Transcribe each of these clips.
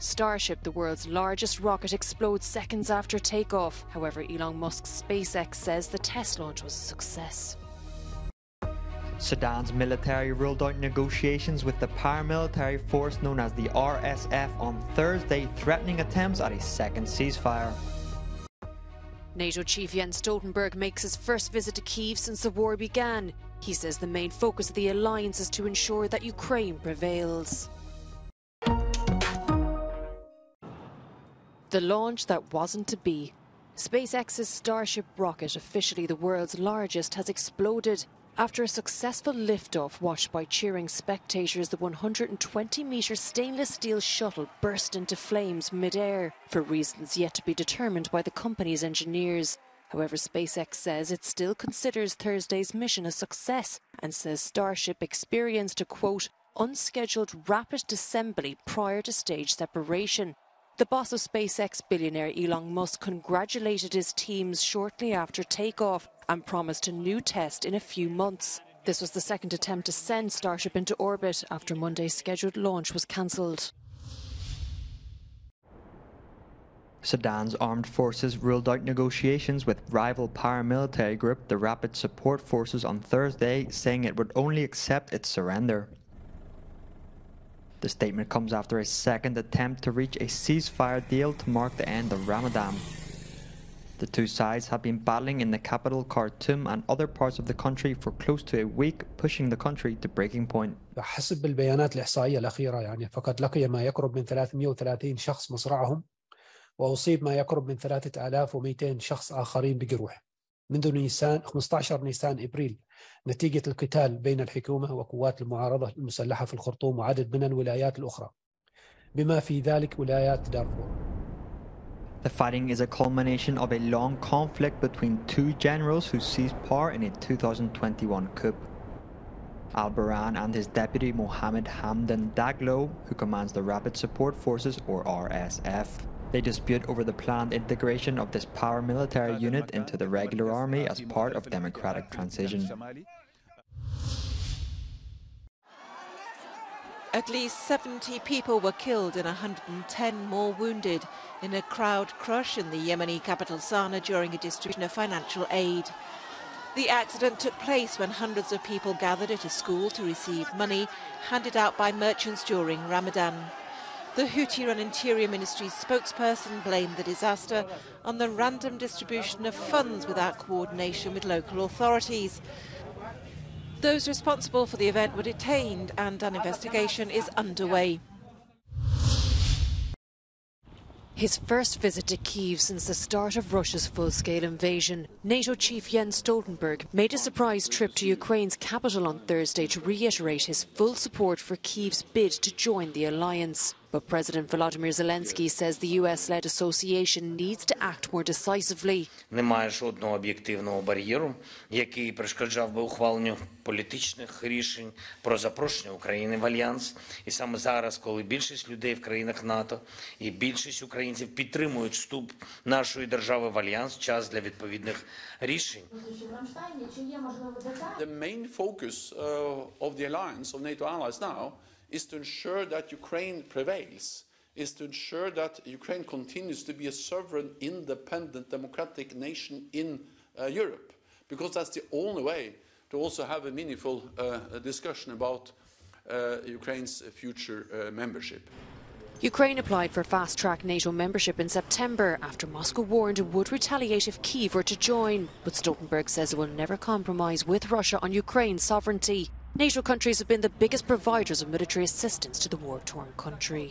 Starship, the world's largest rocket, explodes seconds after takeoff. However, Elon Musk's SpaceX says the test launch was a success. Sudan's military ruled out negotiations with the paramilitary force known as the RSF on Thursday, threatening attempts at a second ceasefire. NATO chief Jens Stoltenberg makes his first visit to Kiev since the war began. He says the main focus of the alliance is to ensure that Ukraine prevails. The launch that wasn't to be. SpaceX's Starship rocket, officially the world's largest, has exploded. After a successful liftoff watched by cheering spectators, the 120-metre stainless steel shuttle burst into flames mid-air, for reasons yet to be determined by the company's engineers. However, SpaceX says it still considers Thursday's mission a success and says Starship experienced a, quote, unscheduled rapid disassembly prior to stage separation. The boss of SpaceX, billionaire Elon Musk, congratulated his teams shortly after takeoff and promised a new test in a few months. This was the second attempt to send Starship into orbit after Monday's scheduled launch was cancelled. Sudan's armed forces ruled out negotiations with rival paramilitary group the Rapid Support Forces on Thursday, saying it would only accept its surrender. The statement comes after a second attempt to reach a ceasefire deal to mark the end of Ramadan. The two sides have been battling in the capital Khartoum and other parts of the country for close to a week, pushing the country to breaking point. حسب البيانات الإحصائية الأخيرة فقد لقي ما يقرب من 330 شخص مصرعهم، وأصيب ما يقرب من 3200 شخص آخرين بجروح منذ 15 نيسان إبريل نتيجة القتال بين الحكومة وقوات المعارضة المسلحة في الخرطوم وعدد من الولايات الأخرى بما في ذلك ولايات دارفور. The fighting is a culmination of a long conflict between two generals who seized power in a 2021 coup. Al-Burhan and his deputy Mohammed Hamdan Daglo, who commands the Rapid Support Forces or RSF. They dispute over the planned integration of this paramilitary unit into the regular army as part of democratic transition. At least 70 people were killed and 110 more wounded in a crowd crush in the Yemeni capital Sana'a during a distribution of financial aid. The accident took place when hundreds of people gathered at a school to receive money handed out by merchants during Ramadan. The Houthi-run Interior Ministry's spokesperson blamed the disaster on the random distribution of funds without coordination with local authorities. Those responsible for the event were detained and an investigation is underway. His first visit to Kiev since the start of Russia's full-scale invasion, NATO chief Jens Stoltenberg made a surprise trip to Ukraine's capital on Thursday to reiterate his full support for Kiev's bid to join the alliance. But President Volodymyr Zelensky says the US-led association needs to act more decisively. Немає жодного об'єктивного бар'єру, який перешкоджав би ухваленню політичних рішень про запрошення України в альянс. І саме зараз, коли більшість людей в країнах НАТО і більшість українців підтримують вступ нашої держави в альянс, час для відповідних рішень. The main focus of the alliance of NATO allies now is to ensure that Ukraine prevails, is to ensure that Ukraine continues to be a sovereign, independent, democratic nation in Europe, because that's the only way to also have a meaningful discussion about Ukraine's future membership. Ukraine applied for fast-track NATO membership in September after Moscow warned it would retaliate if Kiev were to join. But Stoltenberg says it will never compromise with Russia on Ukraine's sovereignty. NATO countries have been the biggest providers of military assistance to the war-torn country.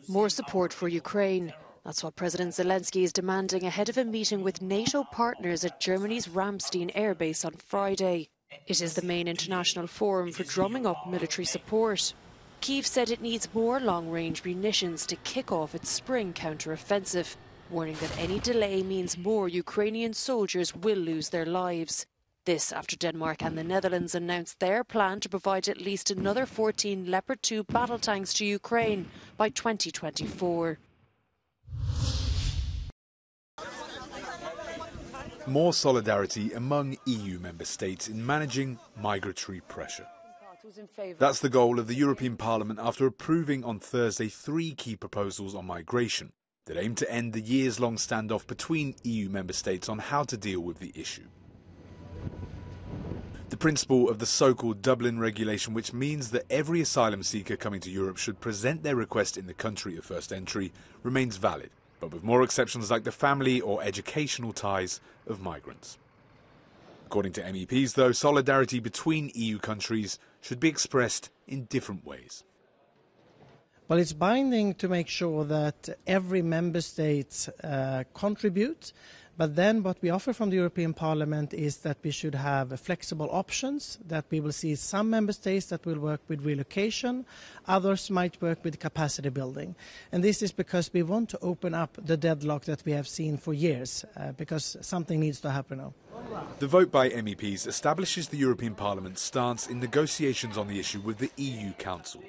More support for Ukraine. That's what President Zelensky is demanding ahead of a meeting with NATO partners at Germany's Ramstein airbase on Friday. It is the main international forum for drumming up military support. Kiev said it needs more long-range munitions to kick off its spring counter-offensive, warning that any delay means more Ukrainian soldiers will lose their lives. This after Denmark and the Netherlands announced their plan to provide at least another 14 Leopard 2 battle tanks to Ukraine by 2024. More solidarity among EU member states in managing migratory pressure. That's the goal of the European Parliament after approving on Thursday 3 key proposals on migration that aim to end the years-long standoff between EU member states on how to deal with the issue. The principle of the so-called Dublin regulation, which means that every asylum seeker coming to Europe should present their request in the country of first entry, remains valid, but with more exceptions like the family or educational ties of migrants. According to MEPs, though, solidarity between EU countries should be expressed in different ways. Well, it's binding to make sure that every member state contribute, but then what we offer from the European Parliament is that we should have flexible options, that we will see some member states that will work with relocation, others might work with capacity building. And this is because we want to open up the deadlock that we have seen for years, because something needs to happen now. The vote by MEPs establishes the European Parliament's stance in negotiations on the issue with the EU Council.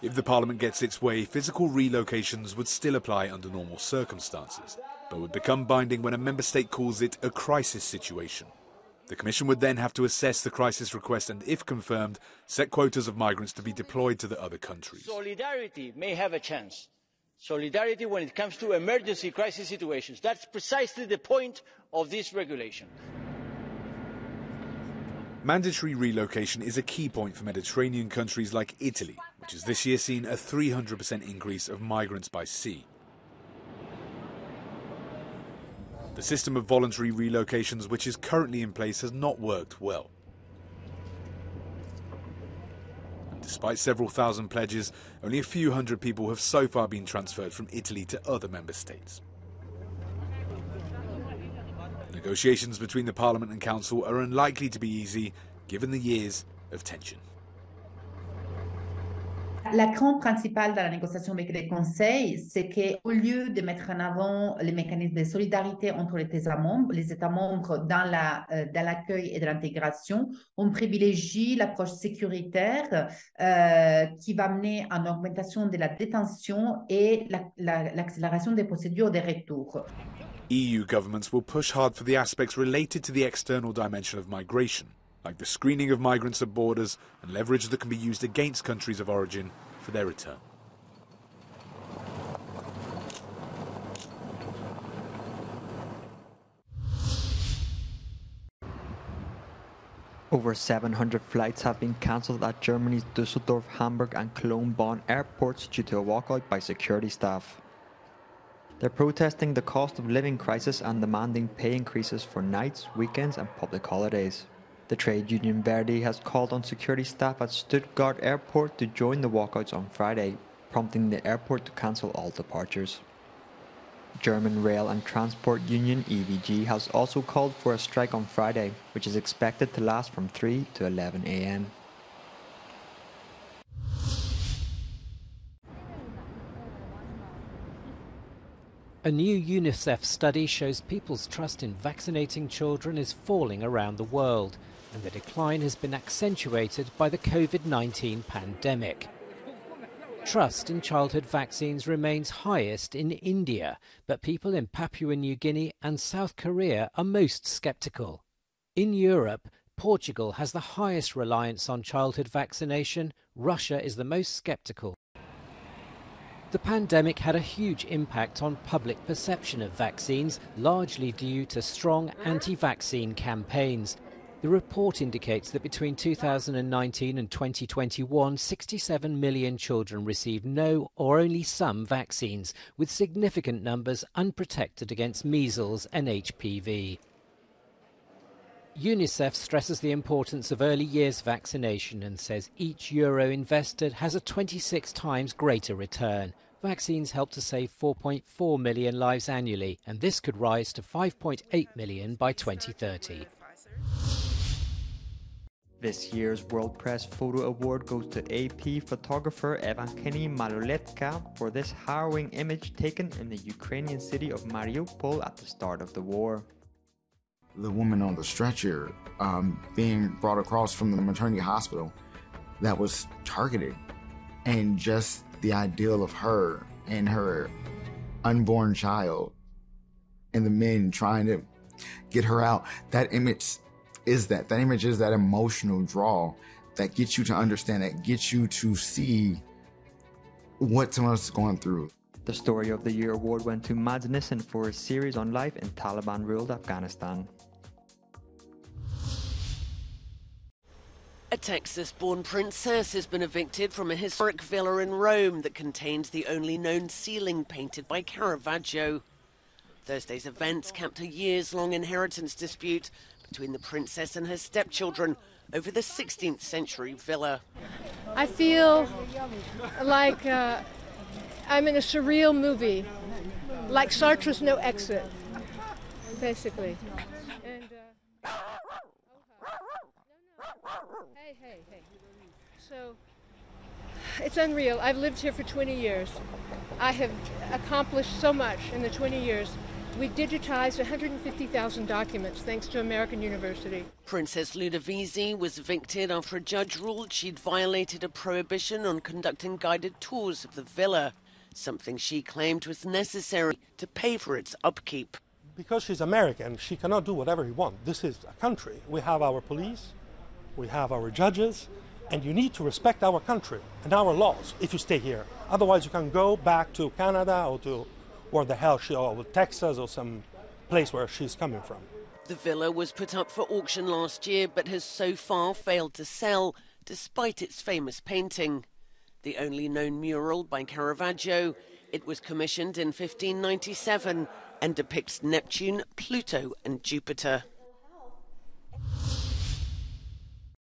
If the Parliament gets its way, physical relocations would still apply under normal circumstances, but would become binding when a member state calls it a crisis situation. The Commission would then have to assess the crisis request and, if confirmed, set quotas of migrants to be deployed to the other countries. Solidarity may have a chance. Solidarity when it comes to emergency crisis situations. That's precisely the point of this regulation. Mandatory relocation is a key point for Mediterranean countries like Italy, which has this year seen a 300% increase of migrants by sea. The system of voluntary relocations which is currently in place has not worked well. And despite several thousand pledges, only a few hundred people have so far been transferred from Italy to other member states. Negotiations between the Parliament and Council are unlikely to be easy, given the years of tension. La crainte principale dans la négociation avec les conseils, c'est qu'au lieu de mettre en avant les mécanismes de solidarité entre les États membres dans l'accueil et de l'intégration, on privilégie l'approche sécuritaire qui va mener à une augmentation de la détention et l'accélération des procédures de retour. EU governments will push hard for the aspects related to the external dimension of migration, like the screening of migrants at borders and leverage that can be used against countries of origin for their return. Over 700 flights have been cancelled at Germany's Düsseldorf, Hamburg and Cologne-Bonn airports due to a walkout by security staff. They're protesting the cost of living crisis and demanding pay increases for nights, weekends and public holidays. The trade union Verdi has called on security staff at Stuttgart Airport to join the walkouts on Friday, prompting the airport to cancel all departures. German Rail and Transport Union EVG has also called for a strike on Friday, which is expected to last from 3 to 11 a.m. A new UNICEF study shows people's trust in vaccinating children is falling around the world, and the decline has been accentuated by the COVID-19 pandemic. Trust in childhood vaccines remains highest in India, but people in Papua New Guinea and South Korea are most sceptical. In Europe, Portugal has the highest reliance on childhood vaccination. Russia is the most sceptical. The pandemic had a huge impact on public perception of vaccines, largely due to strong anti-vaccine campaigns. The report indicates that between 2019 and 2021, 67 million children received no or only some vaccines, with significant numbers unprotected against measles and HPV. UNICEF stresses the importance of early years vaccination and says each euro invested has a 26 times greater return. Vaccines help to save 4.4 million lives annually, and this could rise to 5.8 million by 2030. This year's World Press Photo Award goes to AP photographer Evgeny Maloletka for this harrowing image taken in the Ukrainian city of Mariupol at the start of the war. The woman on the stretcher being brought across from the maternity hospital that was targeted, and just the ideal of her and her unborn child and the men trying to get her out. That image is that emotional draw that gets you to understand, that gets you to see what someone else is going through. The Story of the Year award went to Mads Nissen for his series on life in Taliban-ruled Afghanistan. A Texas-born princess has been evicted from a historic villa in Rome that contains the only known ceiling painted by Caravaggio. Thursday's events capped a years-long inheritance dispute between the princess and her stepchildren over the 16th century villa. I feel like I'm in a surreal movie, like Sartre's No Exit, basically. And, Hey. So, it's unreal. I've lived here for 20 years. I have accomplished so much in the 20 years. We digitized 150,000 documents thanks to American University. Princess Ludovisi was evicted after a judge ruled she'd violated a prohibition on conducting guided tours of the villa, something she claimed was necessary to pay for its upkeep. Because she's American, she cannot do whatever she wants. This is a country. We have our police, we have our judges, and you need to respect our country and our laws if you stay here. Otherwise, you can go back to Canada or to where the hell or Texas or some place where she's coming from. The villa was put up for auction last year but has so far failed to sell, despite its famous painting. The only known mural by Caravaggio, it was commissioned in 1597 and depicts Neptune, Pluto and Jupiter.